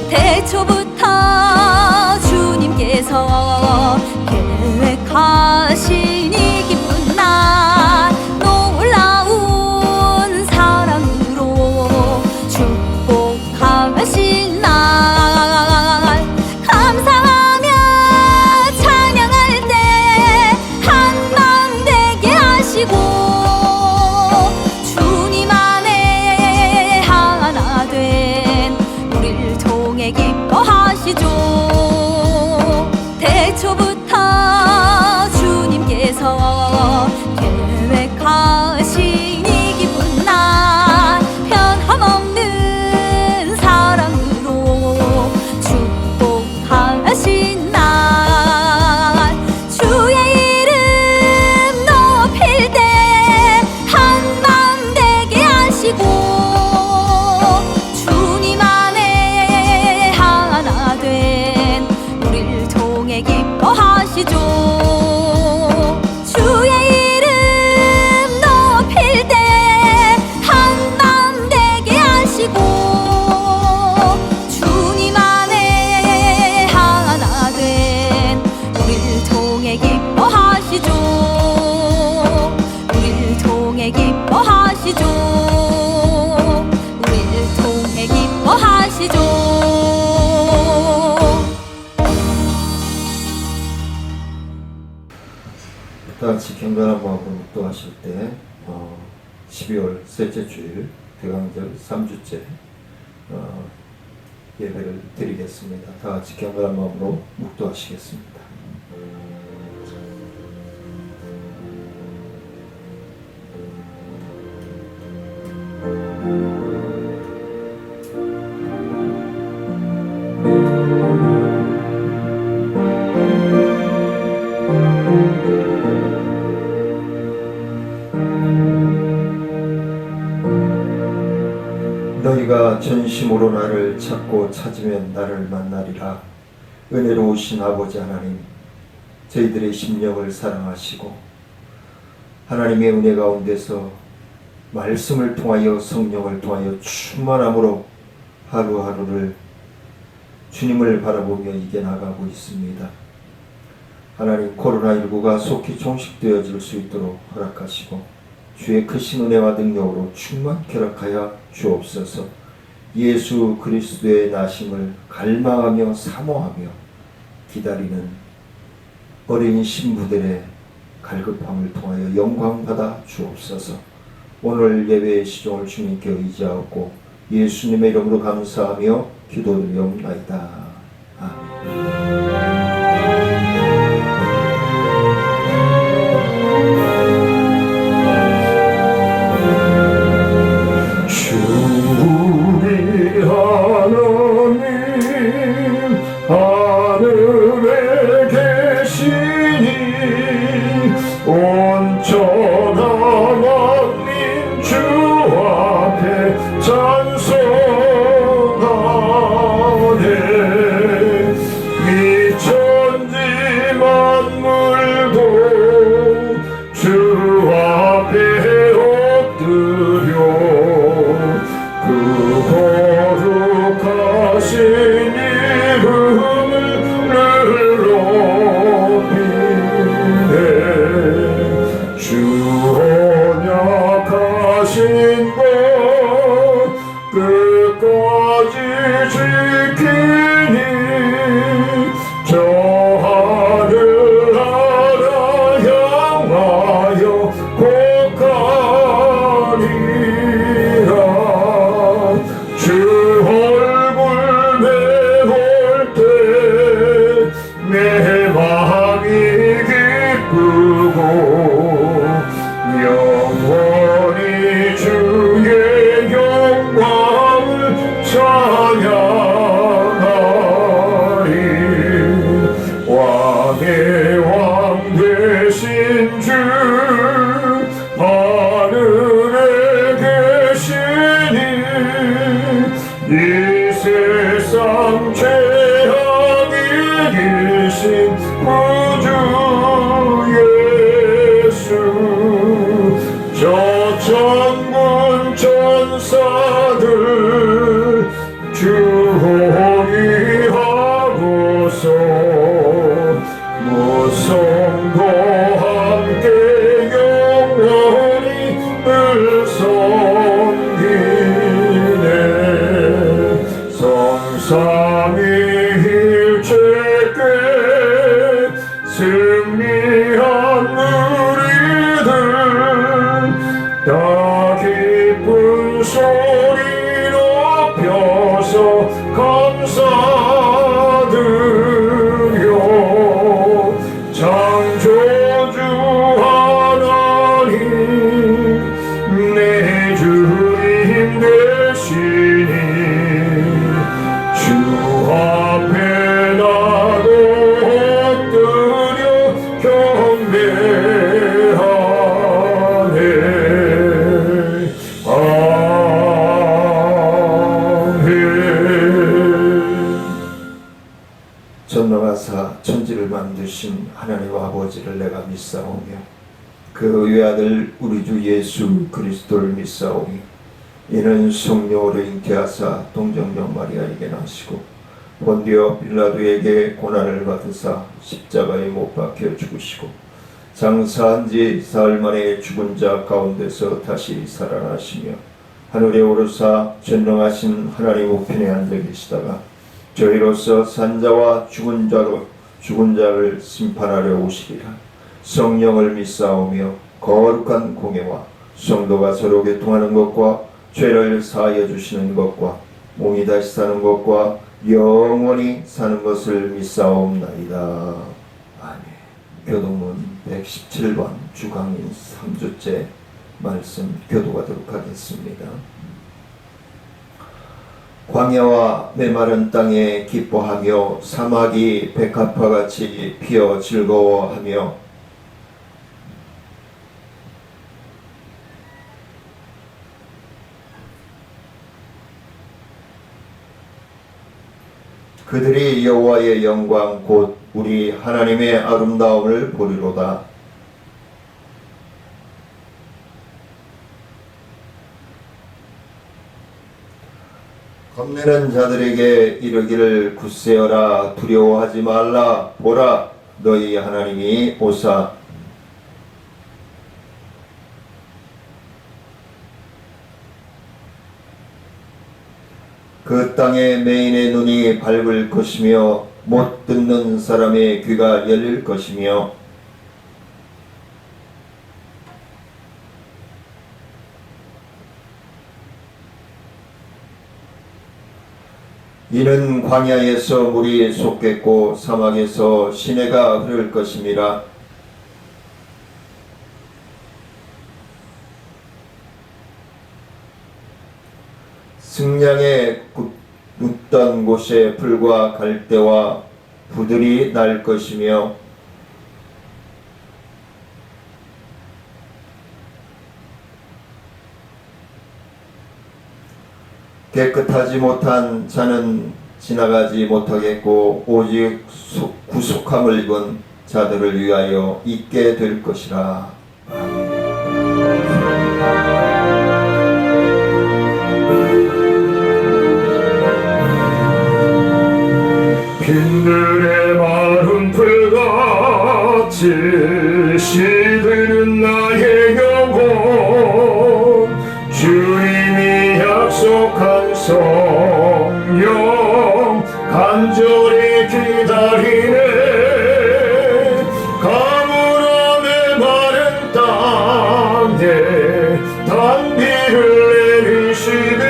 태초부터 주님께서 계획하신 이 기쁜 날, 놀라운 사랑으로 축복하신 날, 감사하며 찬양할 때 한마음 되게 하시고 주님 안에 하나 된 우리를 통해 기뻐하시죠. 태초부터 주님께서 계획하신 이 기쁜 날, 변함없는 사랑으로 축복하신 날, 주의 이름 높일 때 한마음 되게 하시고 주님 안에 하나 된 우리를 통해 기뻐하시죠. 주의 이름 높일 때 한마음 되게 하시고 주님 안에 하나 된 우리를 통해 기뻐하시죠. 우리를 통해 기뻐하시죠. 우리를 통해 기뻐하시죠. 다같이 경건한 마음으로 묵도하실 때 12월 셋째 주일 대강절 3주째 예배를 드리겠습니다. 다같이 경건한 마음으로 묵도하시겠습니다. 너희가 전심으로 나를 찾고 찾으면 나를 만나리라. 은혜로우신 아버지 하나님, 저희들의 심령을 사랑하시고 하나님의 은혜 가운데서 말씀을 통하여 성령을 통하여 충만함으로 하루하루를 주님을 바라보며 이겨나가고 있습니다. 하나님, 코로나19가 속히 종식되어질 수 있도록 허락하시고 주의 크신 은혜와 능력으로 충만케 허락하여 주옵소서. 예수 그리스도의 나심을 갈망하며 사모하며 기다리는 어린 신부들의 갈급함을 통하여 영광받아 주옵소서. 오늘 예배의 시종을 주님께 의지하고 예수님의 이름으로 감사하며 기도드리옵나이다. 아멘. 찬송하네. 소리 높여서 감사드려 창조주 하나님 내 주님 되시니 주 앞에 나도 엎드려 경배하네. 아멘. 전능하사 천지를 만드신 하나님 아버지를 내가 믿사오며 그 외아들 우리 주 예수 그리스도를 믿사오니 이는 성령으로 잉태하사 동정녀 마리아에게 나시고 본디오 빌라도에게 고난을 받으사 십자가에 못 박혀 죽으시고 장사한 지 사흘 만에 죽은 자 가운데서 다시 살아나시며 하늘에 오르사 전능하신 하나님 우편에 앉아 계시다가 저희로서 산자와 죽은 자를 심판하려 오시리라. 성령을 믿사오며 거룩한 공예와 성도가 서로 교통하는 것과 죄를 사하여 주시는 것과 몸이 다시 사는 것과 영원히 사는 것을 믿사옵나이다. 아멘. 교동문 117번 주강인 3주째 말씀 교도하도록 하겠습니다. 광야와 메마른 땅에 기뻐하며 사막이 백합화같이 피어 즐거워하며 그들이 여호와의 영광 곧 우리 하나님의 아름다움을 보리로다. 겁내는 자들에게 이르기를 굳세어라 두려워하지 말라 보라 너희 하나님이 오사 그 땅의 맹인의 눈이 밝을 것이며 못 듣는 사람의 귀가 열릴 것이며 이는 광야에서 물이 솟겠고 사막에서 시내가 흐를 것임이라. 승냥에 눕던 곳에 풀과 갈대와 부들이 날 것이며 깨끗하지 못한 자는 지나가지 못하겠고 오직 구속함을 입은 자들을 위하여 있게 될 것이라. 빈들의 마른 풀같이 시드는 나의 영혼 주님이 약속한 성령 간절히 기다리네. 가물어 메마른 땅에 단비를 내리시듯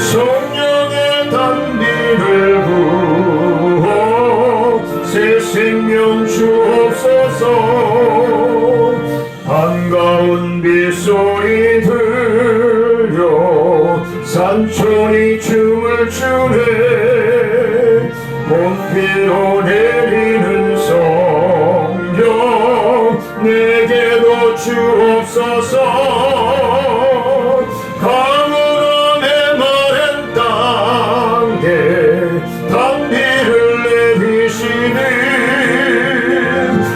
성령의 단비를 부어 새 생명 주옵소서. 반가운 빗소리 들려 산촌이 춤을 추네. 봄비로 내리는 성령 내게도 주옵소서. 가물어 메마른 땅에 단비를 내리시는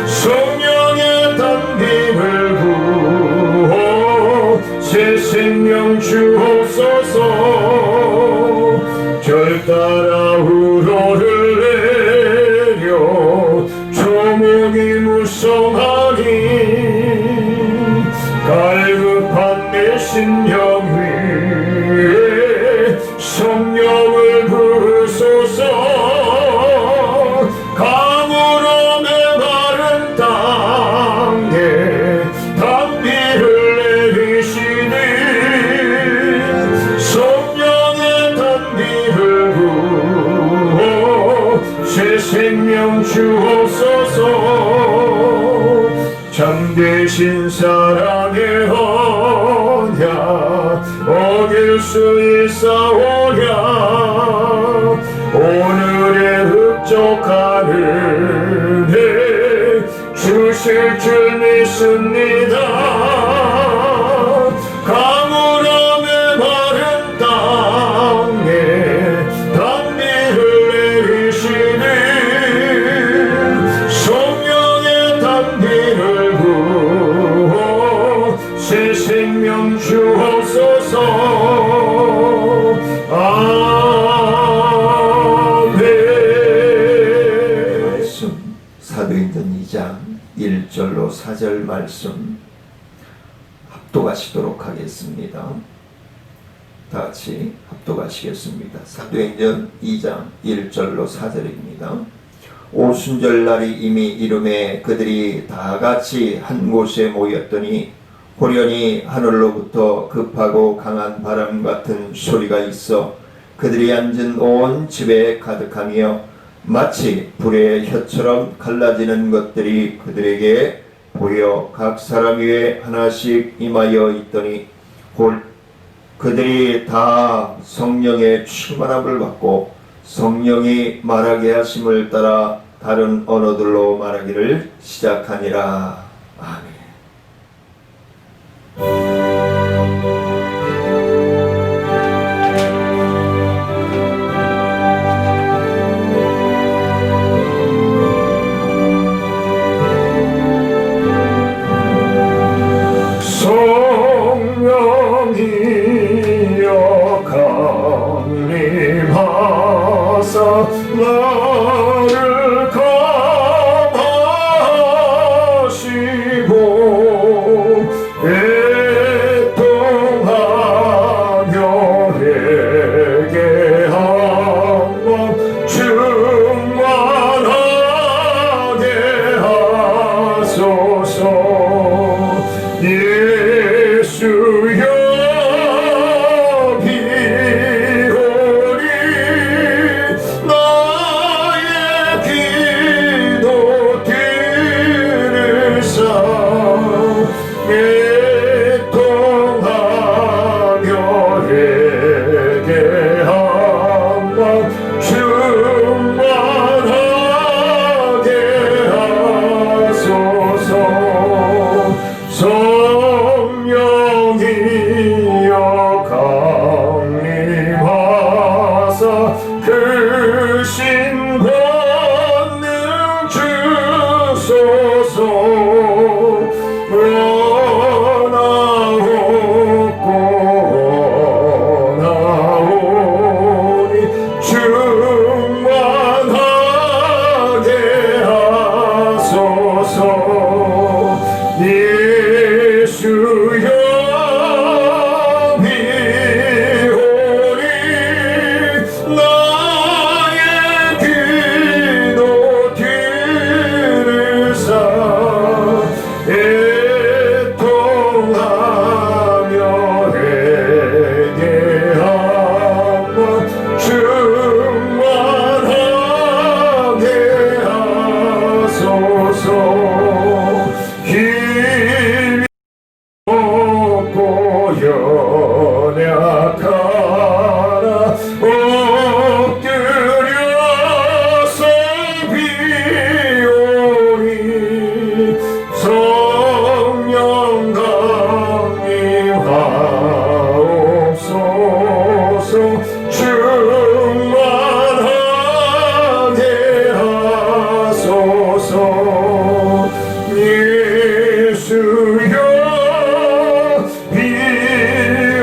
성령의 단비를 부어 새 생명 주옵소서. 절 따라 우러를 내려 초목이 무성하니 갈급한 내 심령 위에 성령을 부으소서. 가물어 메마른 땅에 단비를 내리시니 신사랑의 언약 어길 수 있사오랴. 오늘의 흡족한 은혜 주실 줄 믿습니다. 가물어 메마른 땅에 단비를 내리시니 성령의 단비를 부어 새 생명 주옵소서. 아멘. 말씀 사도행전 2장 1절로 4절 말씀 합독하시도록 하겠습니다. 다 같이 합독하시겠습니다. 사도행전 2장 1절로 4절입니다. 오순절날이 이미 이름에 그들이 다 같이 한 곳에 모였더니 호련히 하늘로부터 급하고 강한 바람 같은 소리가 있어 그들이 앉은 온 집에 가득하며 마치 불의 혀처럼 갈라지는 것들이 그들에게 보여 각 사람 위에 하나씩 임하여 있더니 그들이 다 성령의 충만함을 받고 성령이 말하게 하심을 따라 다른 언어들로 말하기를 시작하니라. 아멘. 성령이여 강림하사 나를 감하시고 애통하며 회개하며 충만하게 하소서. 예수여 비오리 나의 기도 들으사 애통하며 회개하며 충만하게 하소서. 성령이여 강림하사 그 신권능 주소서. 원하옵고 충만하게 하소서. 예수여 비오리 나의 기도 들으사 애통하며 회개하며 충만하게 하소서. 없고 연약하나 엎드려서 비오리 성령 강림하옵소서. 충만하게 하소서. 예수여 비오리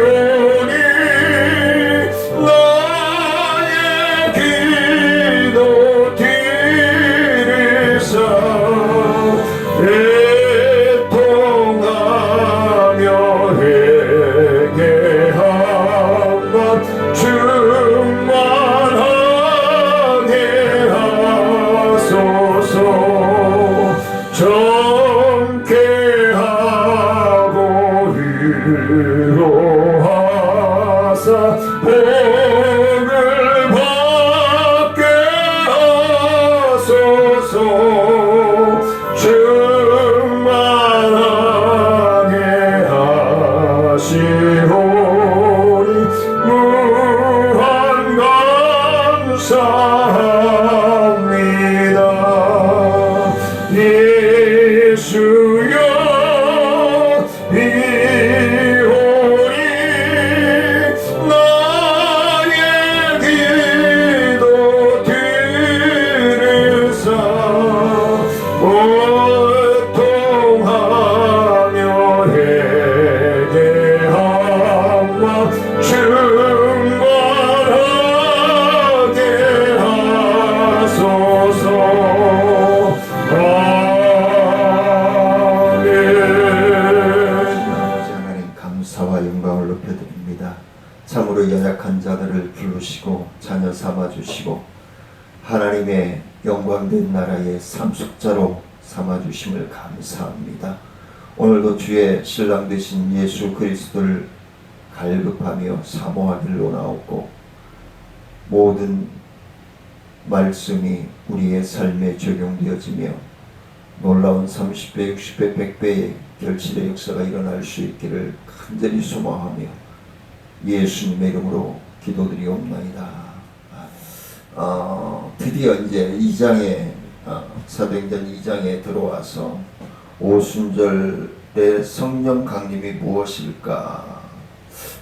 참으로 연약한 자들을 부르시고 자녀 삼아주시고 하나님의 영광된 나라의 상속자로 삼아주심을 감사합니다. 오늘도 주의 신랑 되신 예수 그리스도를 갈급하며 사모하기를 원하옵고 모든 말씀이 우리의 삶에 적용되어지며 놀라운 30배, 60배, 100배의 결실의 역사가 일어날 수 있기를 간절히 소망하며 예수님의 이름으로 기도드리옵나이다. 드디어 이제 2장에 사도행전 2장에 들어와서 오순절의 성령 강림이 무엇일까?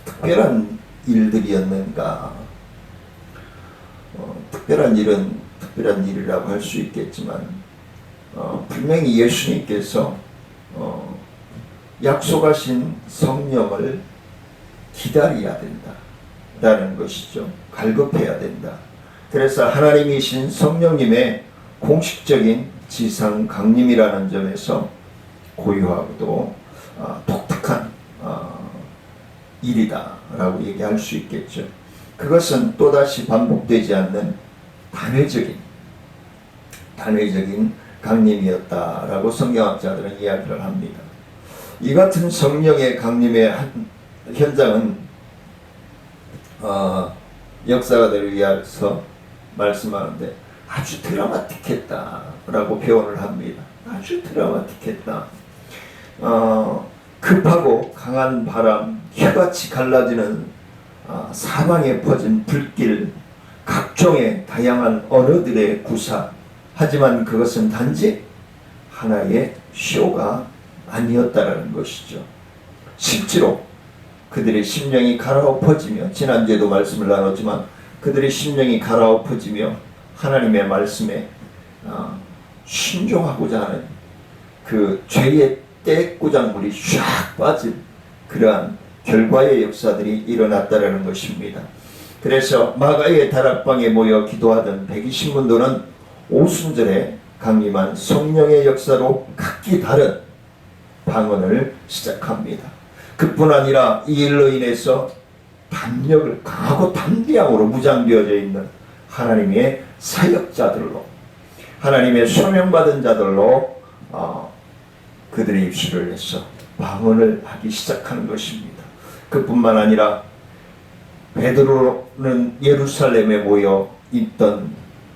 특별한 일들이었는가? 특별한 일은 특별한 일이라고 할 수 있겠지만 분명히 예수님께서 약속하신 성령을 기다려야 된다라는 것이죠. 갈급해야 된다. 그래서 하나님이신 성령님의 공식적인 지상 강림이라는 점에서 고유하고도 독특한 일이다라고 얘기할 수 있겠죠. 그것은 또다시 반복되지 않는 단회적인 강림이었다라고 성경학자들은 이야기를 합니다. 이 같은 성령의 강림의 현장은 역사가들을 위해서 말씀하는데 아주 드라마틱했다라고 표현을 합니다. 아주 드라마틱했다. 급하고 강한 바람, 혀같이 갈라지는 사방에 퍼진 불길, 각종의 다양한 언어들의 구사. 하지만 그것은 단지 하나의 쇼가 아니었다라는 것이죠. 실제로 그들의 심령이 갈아엎어지며, 지난주에도 말씀을 나눴지만 그들의 심령이 갈아엎어지며 하나님의 말씀에 순종하고자 하는 그 죄의 떼꾸장물이 쫙 빠진 그러한 결과의 역사들이 일어났다라는 것입니다. 그래서 마가의 다락방에 모여 기도하던 120문도는 오순절에 강림한 성령의 역사로 각기 다른 방언을 시작합니다. 그뿐 아니라 이 일로 인해서 담력을 강하고 담대함으로 무장되어져 있는 하나님의 사역자들로, 하나님의 소명받은 자들로 그들의 입술을 해서 방언을 하기 시작하는 것입니다. 그뿐만 아니라 베드로는 예루살렘에 모여 있던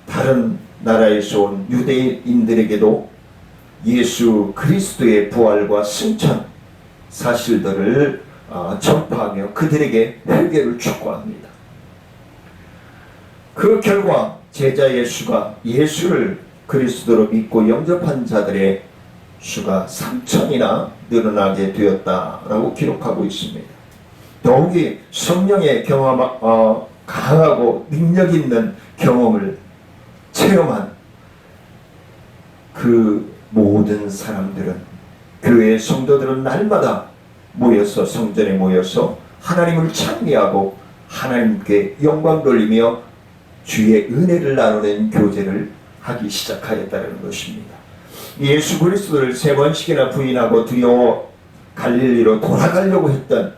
다른 나라에서 온 유대인들에게도 예수 그리스도의 부활과 승천 사실들을 전파하며 그들에게 회개를 촉구합니다. 그 결과 제자의 수가, 예수를 그리스도로 믿고 영접한 자들의 수가 3,000이나 늘어나게 되었다라고 기록하고 있습니다. 더욱이 성령의 강하고 능력 있는 경험을 체험한 그 모든 사람들은, 교회의 성도들은 날마다 모여서, 성전에 모여서 하나님을 찬미하고 하나님께 영광 돌리며 주의 은혜를 나누는 교제를 하기 시작하였다는 것입니다. 예수 그리스도를 3번씩이나 부인하고 두려워 갈릴리로 돌아가려고 했던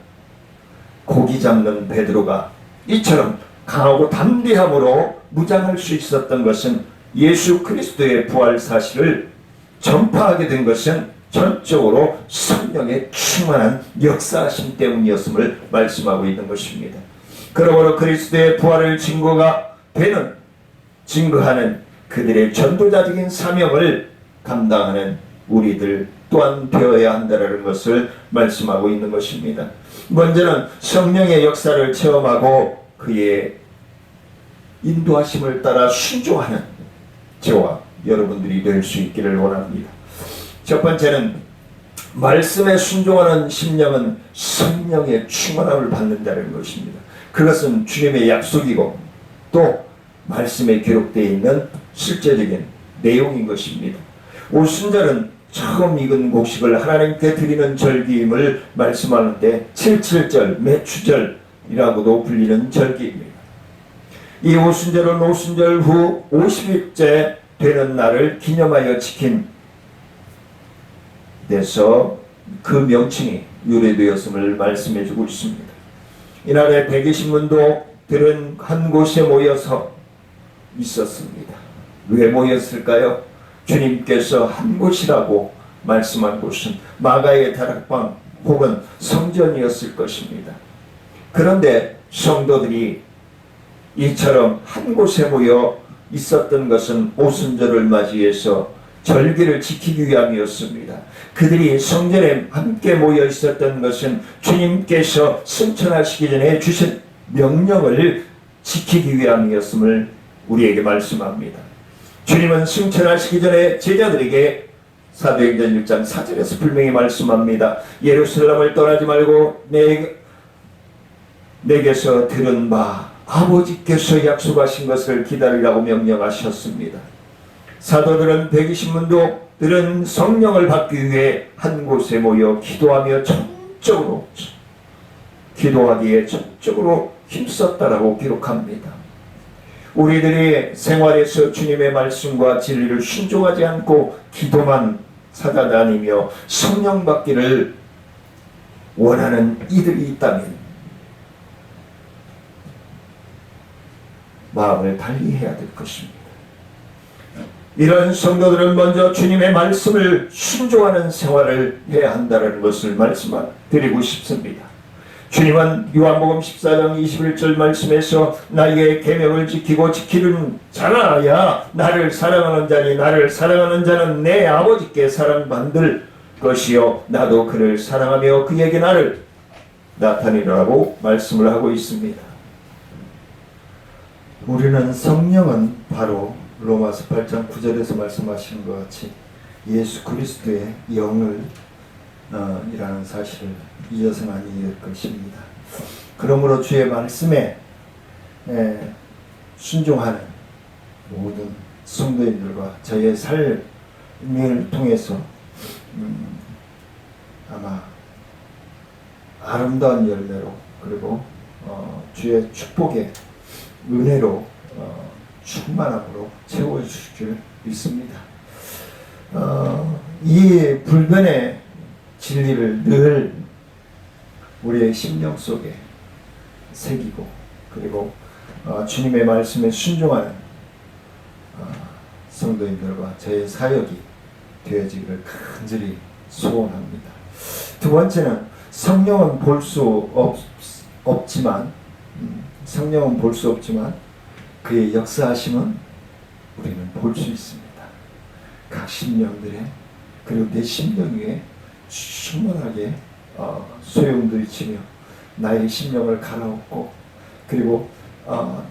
고기 잡는 베드로가 이처럼 강하고 담대함으로 무장할 수 있었던 것은, 예수 그리스도의 부활 사실을 전파하게 된 것은 전적으로 성령의 충만한 역사하심 때문이었음을 말씀하고 있는 것입니다. 그러므로 그리스도의 부활을 증거하는 그들의 전도자적인 사명을 감당하는 우리들 또한 되어야 한다는 것을 말씀하고 있는 것입니다. 먼저는 성령의 역사를 체험하고 그의 인도하심을 따라 순종하는 저와 여러분들이 될 수 있기를 원합니다. 첫 번째는 말씀에 순종하는 심령은 성령의 충만함을 받는다는 것입니다. 그것은 주님의 약속이고 또 말씀에 기록되어 있는 실제적인 내용인 것입니다. 오순절은 처음 익은 곡식을 하나님께 드리는 절기임을 말씀하는데 77절, 매추절이라고도 불리는 절기입니다. 이 오순절은 오순절 후 50일째 되는 날을 기념하여 지킨 데서 그 명칭이 유래되었음을 말씀해주고 있습니다. 이날에 120문도들은 한 곳에 모여서 있었습니다. 왜 모였을까요? 주님께서 한 곳이라고 말씀한 곳은 마가의 다락방 혹은 성전이었을 것입니다. 그런데 성도들이 이처럼 한 곳에 모여 있었던 것은 오순절을 맞이해서 절기를 지키기 위함이었습니다. 그들이 성전에 함께 모여 있었던 것은 주님께서 승천하시기 전에 주신 명령을 지키기 위함이었음을 우리에게 말씀합니다. 주님은 승천하시기 전에 제자들에게 사도행전 1장 4절에서 분명히 말씀합니다. 예루살렘을 떠나지 말고 내게서 들은 바 아버지께서 약속하신 것을 기다리라고 명령하셨습니다. 사도들은 120문도들은 성령을 받기 위해 한 곳에 모여 기도하며 기도하기에 전적으로 힘썼다라고 기록합니다. 우리들이 생활에서 주님의 말씀과 진리를 순종하지 않고 기도만 찾아다니며 성령 받기를 원하는 이들이 있다면 마음을 달리해야 될 것입니다. 이런 성도들은 먼저 주님의 말씀을 순종하는 생활을 해야 한다는 것을 말씀드리고 싶습니다. 주님은 요한복음 14장 21절 말씀에서 나의 계명을 지키고 지키는 자라야 나를 사랑하는 자니 나를 사랑하는 자는 내 아버지께 사랑받을 것이요 나도 그를 사랑하며 그에게 나를 나타내라고 말씀을 하고 있습니다. 우리는 성령은 바로 로마서 8장 9절에서 말씀하시는 것 같이 예수 그리스도의 영을 이라는 사실을 잊어서는 아니 될 것입니다. 그러므로 주의 말씀에 순종하는 모든 성도인들과 저의 삶을 통해서 아마 아름다운 열매로 그리고 주의 축복의 은혜로 충만함으로 채워주실 줄 믿습니다. 이 불변의 진리를 늘 우리의 심령 속에 새기고 그리고 주님의 말씀에 순종하는 성도인들과 저의 사역이 되어지기를 간절히 소원합니다. 두 번째는 성령은 볼 수 없지만 그의 역사하심은 우리는 볼 수 있습니다. 각 심령들의 그리고 내 심령 위에 충만하게 소용돌이치며 나의 심령을 갈아엎고 그리고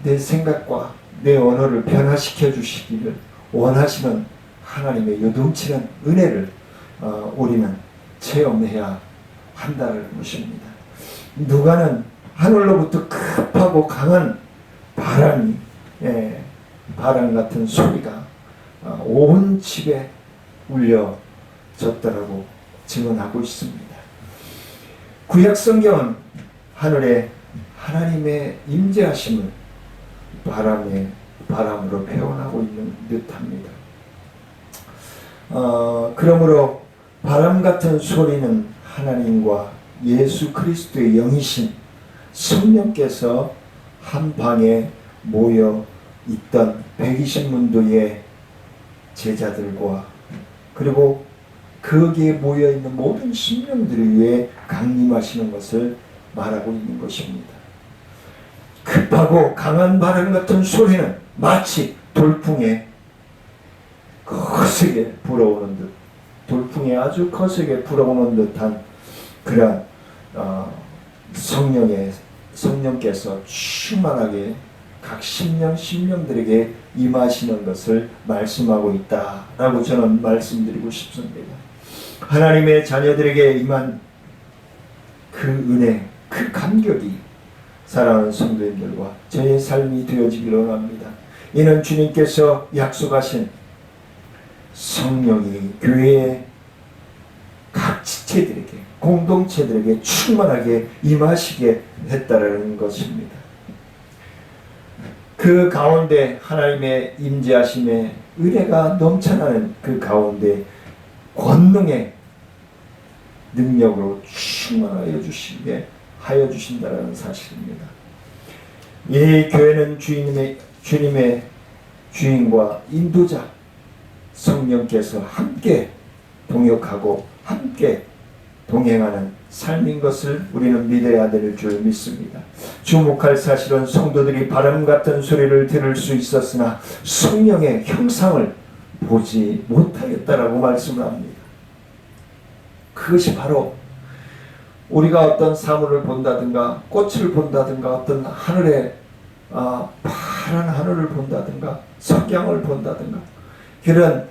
내 생각과 내 언어를 변화시켜 주시기를 원하시는 하나님의 요동치는 은혜를 우리는 체험해야 한다는 것입니다. 누가는 하늘로부터 급하고 강한 바람 같은 소리가 온 집에 울려졌다라고 증언하고 있습니다. 구약 성경은 하늘에 하나님의 임재하심을 바람으로 표현하고 있는 듯합니다. 그러므로 바람 같은 소리는 하나님과 예수 그리스도의 영이신 성령께서 한 방에 모여 있던 120문도의 제자들과 그리고 거기에 모여있는 모든 심령들을 위해 강림하시는 것을 말하고 있는 것입니다. 급하고 강한 바람 같은 소리는 마치 돌풍에 거세게 불어오는 듯 돌풍에 아주 거세게 불어오는 듯한 그런 성령께서 충만하게 각 심령들에게 임하시는 것을 말씀하고 있다라고 저는 말씀드리고 싶습니다. 하나님의 자녀들에게 임한 그 은혜, 그 감격이 사랑하는 성도님들과 저의 삶이 되어지기를 원합니다. 이는 주님께서 약속하신 성령이 교회의 각 지체들에게 공동체들에게 충만하게 임하시게 했다라는 것입니다. 그 가운데 하나님의 임재하심의 은혜가 넘쳐나는 그 가운데 권능의 능력으로 충만하여 주시기에 하여 주신다는 사실입니다. 이 교회는 주님의 주인과 인도자 성령께서 함께 동역하고 함께 동행하는 삶인 것을 우리는 믿어야 될 줄 믿습니다. 주목할 사실은 성도들이 바람 같은 소리를 들을 수 있었으나 성령의 형상을 보지 못하였다라고 말씀을 합니다. 그것이 바로 우리가 어떤 사물을 본다든가 꽃을 본다든가 어떤 하늘에 파란 하늘을 본다든가 석양을 본다든가 그런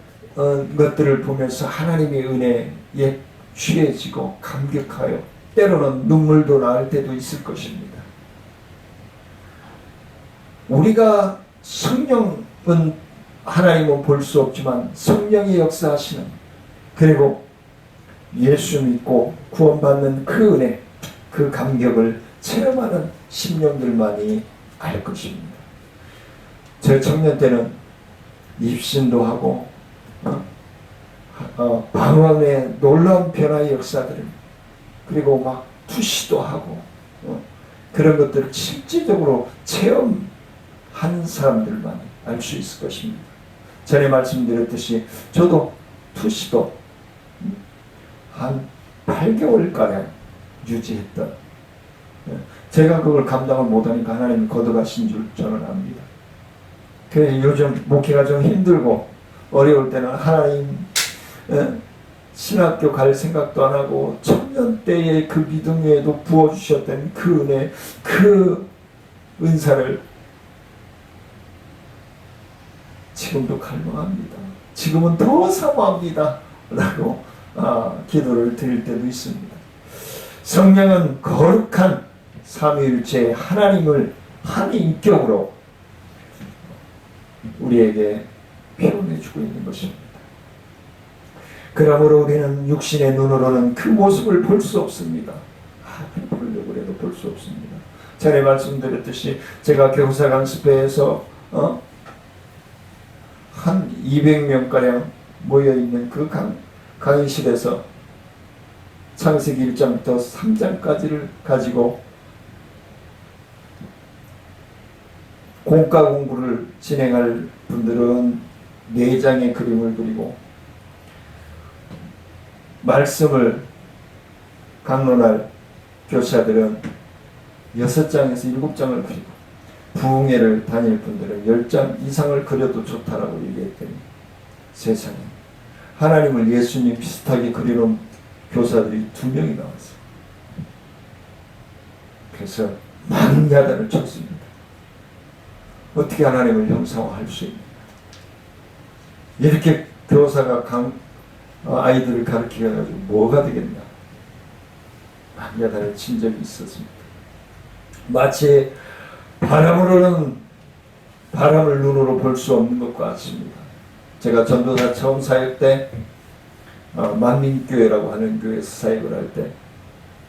것들을 보면서 하나님의 은혜에 취해지고 감격하여 때로는 눈물도 나올 때도 있을 것입니다. 우리가 성령은 하나님은 볼 수 없지만 성령이 역사하시는 그리고 예수 믿고 구원받는 그 은혜 그 감격을 체험하는 심령들만이 알 것입니다. 제 청년 때는 입신도 하고 방언의 놀라운 변화의 역사들을 그리고 막 투시도 하고 그런 것들을 실질적으로 체험한 사람들만 알 수 있을 것입니다. 전에 말씀드렸듯이 저도 투시도 한 8개월가량 유지했던 제가 그걸 감당을 못하니까 하나님이 걷어가신 줄 저는 압니다. 그래서 요즘 목회가 좀 힘들고 어려울 때는 하나님 신학교 갈 생각도 안 하고 청년 때의 그 믿음 위에도 부어주셨던 그 은혜 그 은사를 지금도 갈망합니다. 지금은 더 사모합니다 라고 기도를 드릴 때도 있습니다. 성령은 거룩한 삼위일체 하나님을 한 인격으로 우리에게 표현해주고 있는 것입니다. 그러므로 우리는 육신의 눈으로는 그 모습을 볼 수 없습니다. 보려고 해도 볼 수 없습니다. 전에 말씀드렸듯이 제가 교사 강습회에서 한 200명가량 모여있는 그 강의실에서 창세기 1장부터 3장까지를 가지고 공과 공부를 진행할 분들은 4장의 그림을 그리고 말씀을 강론할 교사들은 6장에서 7장을 그리고 부흥회를 다닐 분들은 10장 이상을 그려도 좋다라고 얘기했더니 세상에 하나님을 예수님 비슷하게 그리는 교사들이 2명이 나왔어요. 그래서 많은 야단을 쳤습니다. 어떻게 하나님을 형상화할 수 있는가? 이렇게 교사가 아이들을 가르쳐가지고 뭐가 되겠나? 많은 야단을 친 적이 있었습니다. 마치 바람을 눈으로 볼 수 없는 것 같습니다. 제가 전도사 처음 사역 때 만민교회라고 하는 교회에서 사역을 할 때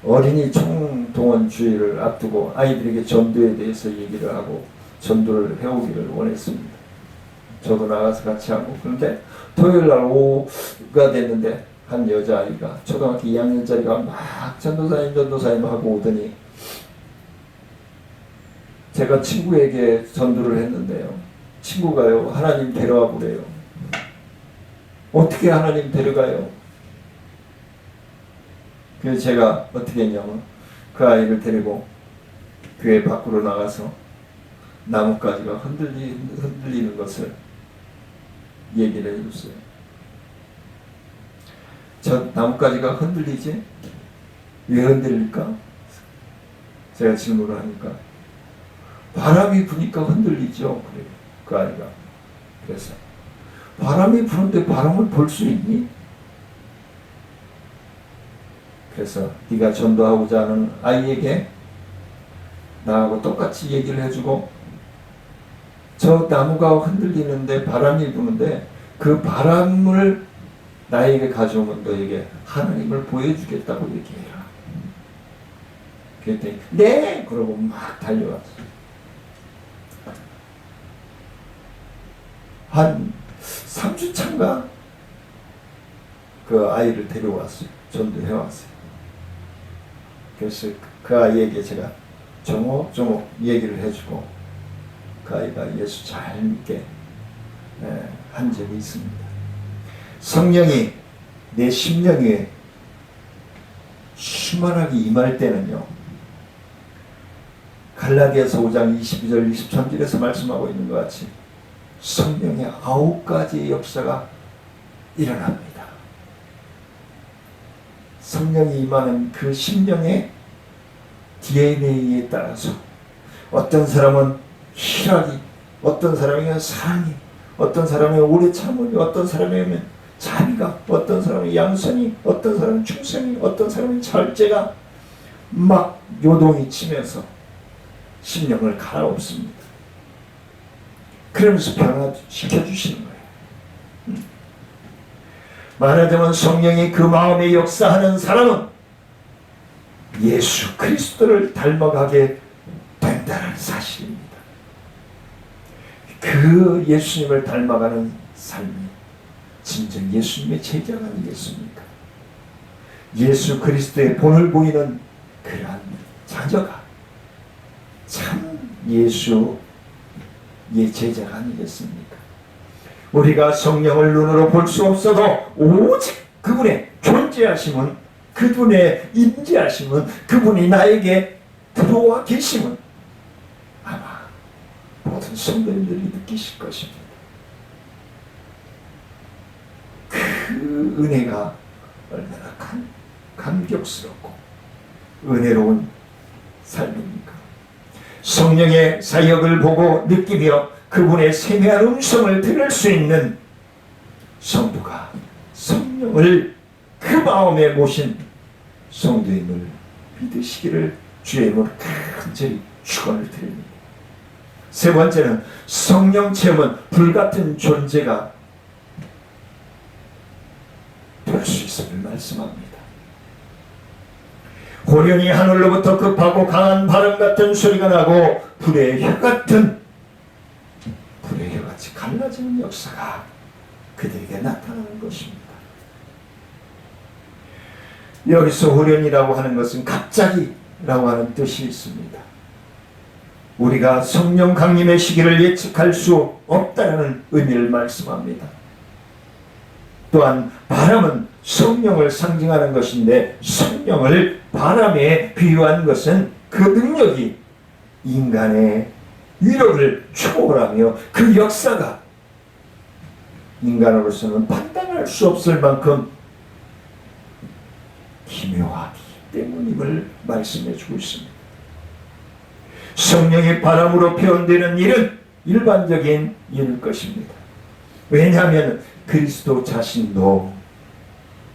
어린이 총동원 주일을 앞두고 아이들에게 전도에 대해서 얘기를 하고 전도를 해오기를 원했습니다. 저도 나가서 같이 하고 그런데 토요일날 오후가 됐는데 한 여자아이가 초등학교 2학년짜리가 막 전도사님 하고 오더니 제가 친구에게 전도를 했는데요. 친구가요 하나님 데려와 보래요. 어떻게 하나님 데려가요? 그래서 제가 어떻게 했냐면 그 아이를 데리고 교회 밖으로 나가서 나뭇가지가 흔들리는 것을 얘기를 해줬어요. 저 나뭇가지가 흔들리지? 왜 흔들릴까? 제가 질문을 하니까 바람이 부니까 흔들리죠. 그래요. 그 아이가. 그래서 바람이 부는데 바람을 볼 수 있니? 그래서 네가 전도하고자 하는 아이에게 나하고 똑같이 얘기를 해주고 저 나무가 흔들리는데 바람이 부는데 그 바람을 나에게 가져오면 너에게 하나님을 보여주겠다고 얘기해라. 그랬더니 네! 그러고 막 달려왔어. 한 3주 차인가 그 아이를 데려왔어요. 전도해왔어요. 그래서 그 아이에게 제가 조목조목 얘기를 해주고 그 아이가 예수 잘 믿게 한 적이 있습니다. 성령이 내 심령 위에 충만하게 임할 때는요, 갈라디아서 5장 22절 23절에서 말씀하고 있는 것 같이 성령의 9가지의 역사가 일어납니다. 성령이 임하는 그 심령의 DNA에 따라서 어떤 사람은 희락이, 어떤 사람에게는 사랑이, 어떤 사람에게는 오래 참음이, 어떤 사람에게는 자비가, 어떤 사람은 양선이, 어떤 사람은 충성이, 어떤 사람은 절제가 막 요동이 치면서 심령을 갈아엎습니다. 그러면서 변화시켜 주시는 거예요. 말하자면 성령이 그 마음에 역사하는 사람은 예수 그리스도를 닮아가게 된다는 사실입니다. 그 예수님을 닮아가는 삶이 진정 예수님의 제자가 아니겠습니까? 예수 그리스도의 본을 보이는 그러한 자녀가 참 예수의 제자가 아니겠습니까? 우리가 성령을 눈으로 볼 수 없어도 오직 그분의 존재하심은, 그분의 임재하심은, 그분이 나에게 들어와 계심은 아마 모든 성도님들이 느끼실 것입니다. 그 은혜가 얼마나 감격스럽고 은혜로운 삶입니까? 성령의 사역을 보고 느끼며 그분의 세미한 음성을 들을 수 있는 성도가 성령을 그 마음에 모신 성도임을 믿으시기를 주의 이름으로 간절히 축원을 드립니다. 세 번째는 성령 체험은 불같은 존재가 될 수 있음을 말씀합니다. 호련히 하늘로부터 급하고 강한 바람 같은 소리가 나고 불의 혀같은, 불의 혀같이 갈라지는 역사가 그들에게 나타나는 것입니다. 여기서 호련이라고 하는 것은 갑자기라고 하는 뜻이 있습니다. 우리가 성령 강림의 시기를 예측할 수 없다는 의미를 말씀합니다. 또한 바람은 성령을 상징하는 것인데 성령을 바람에 비유한 것은 그 능력이 인간의 위로를 초월하며 그 역사가 인간으로서는 판단할 수 없을 만큼 기묘하기 때문임을 말씀해 주고 있습니다. 성령이 바람으로 표현되는 일은 일반적인 일일 것입니다. 왜냐하면 그리스도 자신도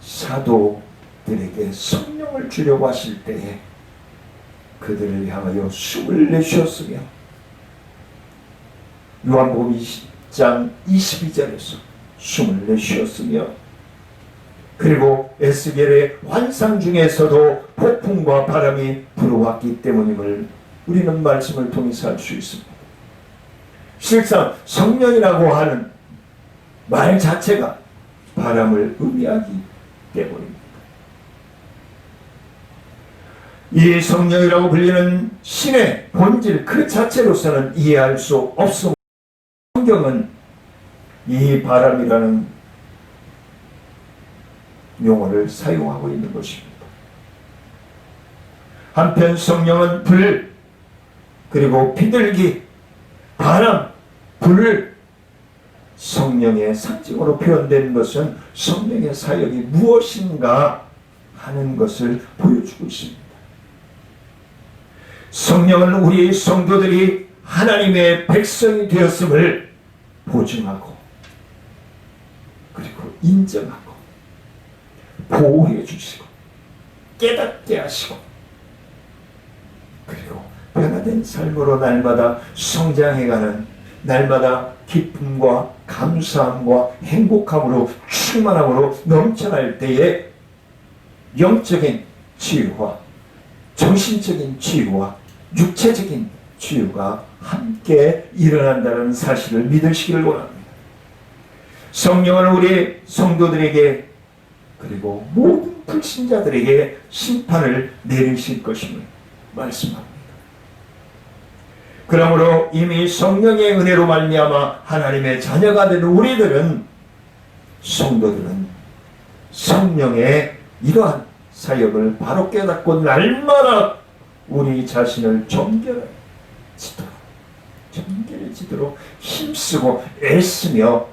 사도들에게 성령을 주려고 하실 때에 그들을 향하여 숨을 내쉬었으며 요한복음 20장 22절에서 숨을 내쉬었으며 그리고 에스겔의 환상 중에서도 폭풍과 바람이 불어왔기 때문임을 우리는 말씀을 통해서 알 수 있습니다. 실상 성령이라고 하는 말 자체가 바람을 의미하기 때문입니다. 이 성령이라고 불리는 신의 본질 그 자체로서는 이해할 수 없습니다. 성경은 이 바람이라는 용어를 사용하고 있는 것입니다. 한편 성령은 불, 그리고 비둘기, 바람, 불, 성령의 상징으로 표현된 것은 성령의 사역이 무엇인가 하는 것을 보여주고 있습니다. 성령은 우리 성도들이 하나님의 백성이 되었음을 보증하고 그리고 인정하고 보호해 주시고 깨닫게 하시고 그리고 변화된 삶으로 날마다 성장해가는, 날마다 기쁨과 감사함과 행복함으로 충만함으로 넘쳐날 때에 영적인 치유와 정신적인 치유와 육체적인 치유가 함께 일어난다는 사실을 믿으시기를 원합니다. 성령은 우리 성도들에게 그리고 모든 불신자들에게 심판을 내리실 것임을 말씀합니다. 그러므로 이미 성령의 은혜로 말미암아 하나님의 자녀가 된 우리들은, 성도들은 성령의 이러한 사역을 바로 깨닫고 날마다 우리 자신을 정결해지도록 힘쓰고 애쓰며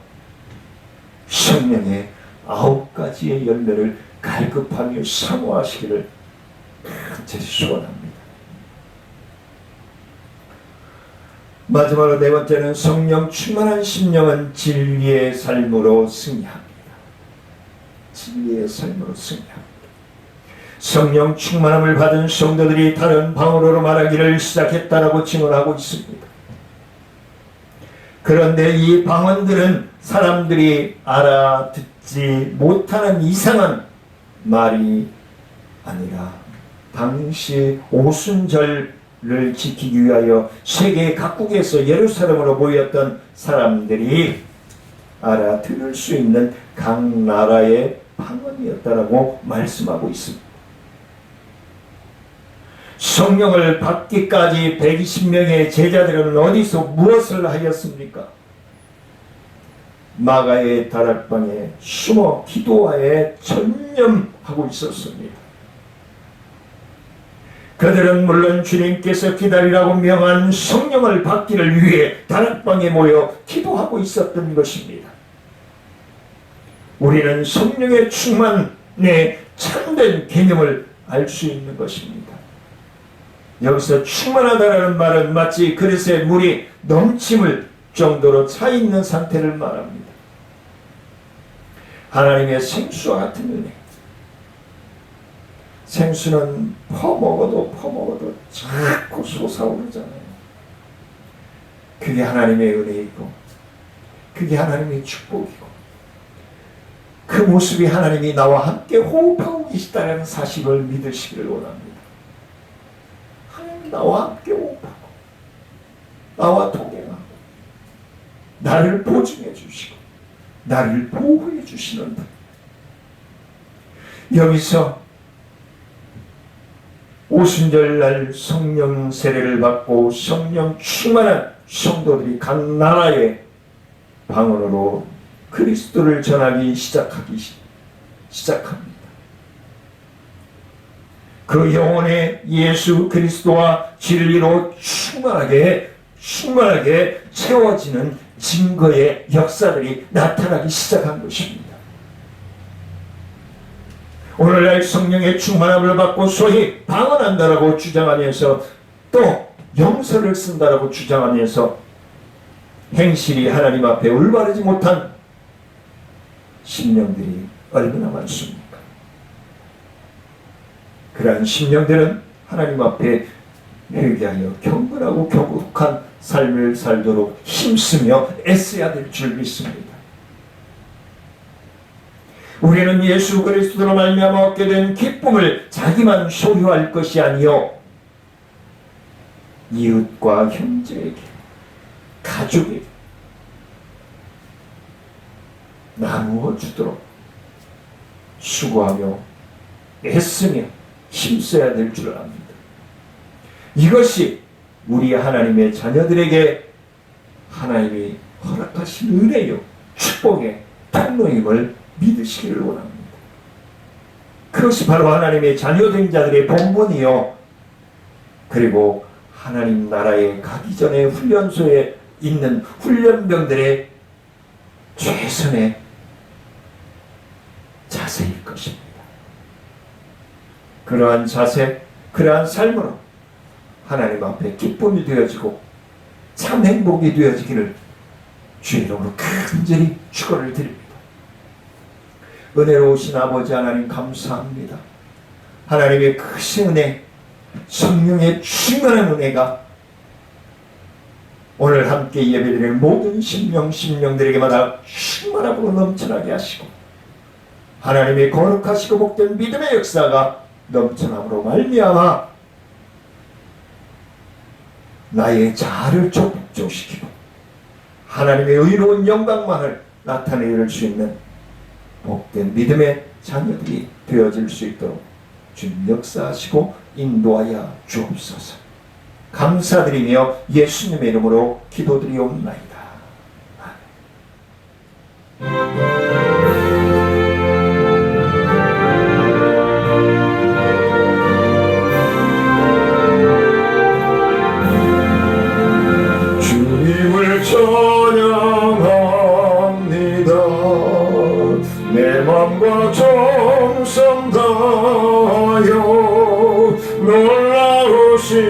성령의 9가지의 열매를 갈급하며 사모하시기를 간절히 소원합니다. 마지막으로 4번째는 성령 충만한 심령은 진리의 삶으로 승리합니다. 진리의 삶으로 승리합니다. 성령 충만함을 받은 성도들이 다른 방언으로 말하기를 시작했다라고 증언하고 있습니다. 그런데 이 방언들은 사람들이 알아듣지 못하는 이상한 말이 아니라 당시 오순절을 지키기 위하여 세계 각국에서 예루살렘으로 모였던 사람들이 알아들을 수 있는 각 나라의 방언이었다라고 말씀하고 있습니다. 성령을 받기까지 120명의 제자들은 어디서 무엇을 하였습니까? 마가의 다락방에 숨어 기도하에 전념하고 있었습니다. 그들은 물론 주님께서 기다리라고 명한 성령을 받기를 위해 다락방에 모여 기도하고 있었던 것입니다. 우리는 성령의 충만의 참된 개념을 알 수 있는 것입니다. 여기서 충만하다라는 말은 마치 그릇에 물이 넘침을 정도로 차 있는 상태를 말합니다. 하나님의 생수와 같은 은혜. 생수는 퍼먹어도 자꾸 솟아오르잖아요. 그게 하나님의 은혜이고 그게 하나님의 축복이고 그 모습이 하나님이 나와 함께 호흡하고 계시다는 사실을 믿으시기를 원합니다. 하나님 나와 함께 호흡하고 나와 동행하고 나를 보증해 주시고 나를 보호해 주시는 분. 여기서 오순절날 성령 세례를 받고 성령 충만한 성도들이 각 나라의 방언으로 그리스도를 전하기 시작합니다. 그 영혼의 예수 그리스도와 진리로 충만하게 채워지는 증거의 역사들이 나타나기 시작한 것입니다. 오늘날 성령의 충만함을 받고 소위 방언한다라고 주장하면서 또 영서를 쓴다라고 주장하면서 행실이 하나님 앞에 올바르지 못한 심령들이 얼마나 많습니까? 그러한 심령들은 하나님 앞에 회개하여 경건하고 교국한 삶을 살도록 힘쓰며 애써야 될 줄 믿습니다. 우리는 예수 그리스도로 말미암아 얻게 된 기쁨을 자기만 소유할 것이 아니요 이웃과 형제에게, 가족에게 나누어 주도록 수고하며 애쓰며 힘써야 될 줄 압니다. 이것이 우리 하나님의 자녀들에게 하나님이 허락하신 은혜요 축복의 통로임을 믿으시기를 원합니다. 그것이 바로 하나님의 자녀된 자들의 본분이요 그리고 하나님 나라에 가기 전에 훈련소에 있는 훈련병들의 최선의 자세일 것입니다. 그러한 자세, 그러한 삶으로 하나님 앞에 기쁨이 되어지고 참 행복이 되어지기를 주의 이름으로 간절히 축원을 드립니다. 은혜로우신 아버지 하나님 감사합니다. 하나님의 크신 은혜, 성령의 충만한 은혜가 오늘 함께 예배드리는 모든 심령들에게마다 충만함으로 넘쳐나게 하시고 하나님의 거룩하시고 복된 믿음의 역사가 넘쳐남으로 말미암아 나의 자아를 족족시키고 하나님의 의로운 영광만을 나타낼 수 있는 복된 믿음의 자녀들이 되어질 수 있도록 주님 역사하시고 인도하여 주옵소서. 감사드리며 예수님의 이름으로 기도드리옵나이다. 주님을 찬양합니다. 내 맘과 정성 다하여 놀라우신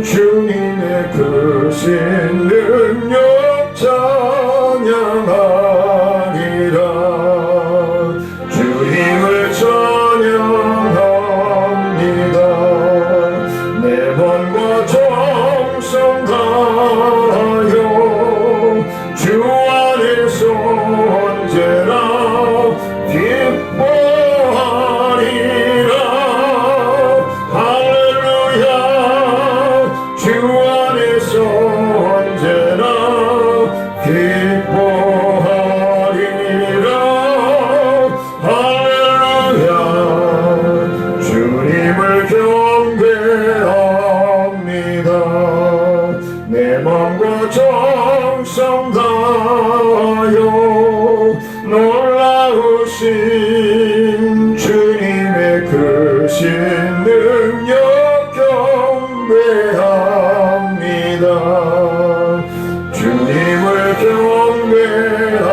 주님의 크신 능력 찬양하리라. 주님을 찬양합니다. 내 맘과 정성 다하여 주 안에서 언제나 기뻐하리라. 할렐루야. 주 안에서 언제나 기뻐하리라. 할렐루야. 주님을 경배합니다. 내 맘과 정성 다하여 놀라우신 주님의 크신 능력 경배합니다. 주님을 경배합니다.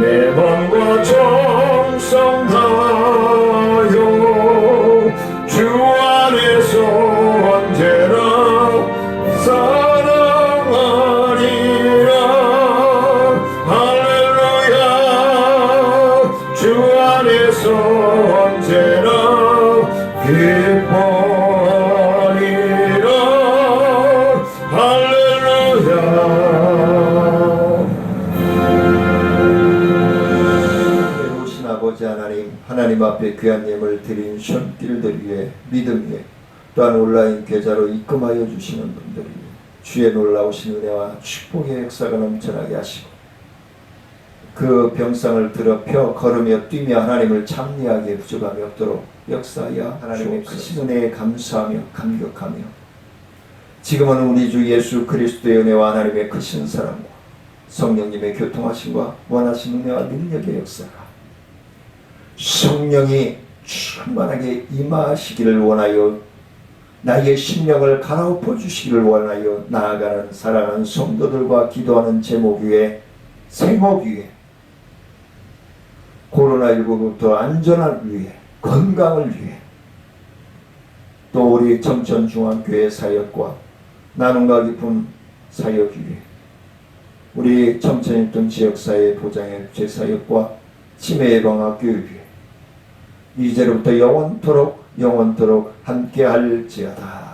내 맘과 정성 다하여 주 안에서 언제나 사랑하리라. 할렐루야. 주 안에서 언제나 기뻐하리라. 할렐루야. 오신 아버지 하나님 앞에 귀한 예물 드린 손길들 위해 믿음 위해 또한 온라인 계좌로 입금하여 주시는 분들 위해 주의 놀라우신 은혜와 축복의 역사가 넘쳐나게 하시고 그 병상을 더럽혀 걸으며 뛰며 하나님을 찬미하게 부족함이 없도록 역사하여 하나님의 크신 은혜에 감사하며 감격하며 지금은 우리 주 예수 그리스도의 은혜와 하나님의 크신 사랑과 성령님의 교통하심과 원하신 은혜와 능력의 역사가 성령이 충만하게 임하시기를 원하여 나의 심령을 갈아엎어 주시기를 원하여 나아가는 사랑하는 성도들과 기도하는 제목 위에 생업 위에 코로나19부터 안전을 위해 건강을 위해 또 우리 청천중앙교회 사역과 나눔과 깊은 사역 위해 우리 청천일동 지역사회 보장의 제사역과 치매예방학교 위해 이제로부터 영원토록 함께할지어다.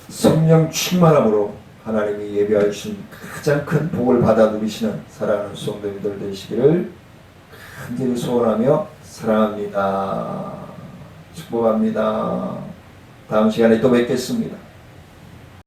성령 충만함으로 하나님이 예배하신 가장 큰 복을 받아 누리시는 사랑하는 성도님들 되시기를 간절히 소원하며 사랑합니다. 축복합니다. 다음 시간에 또 뵙겠습니다.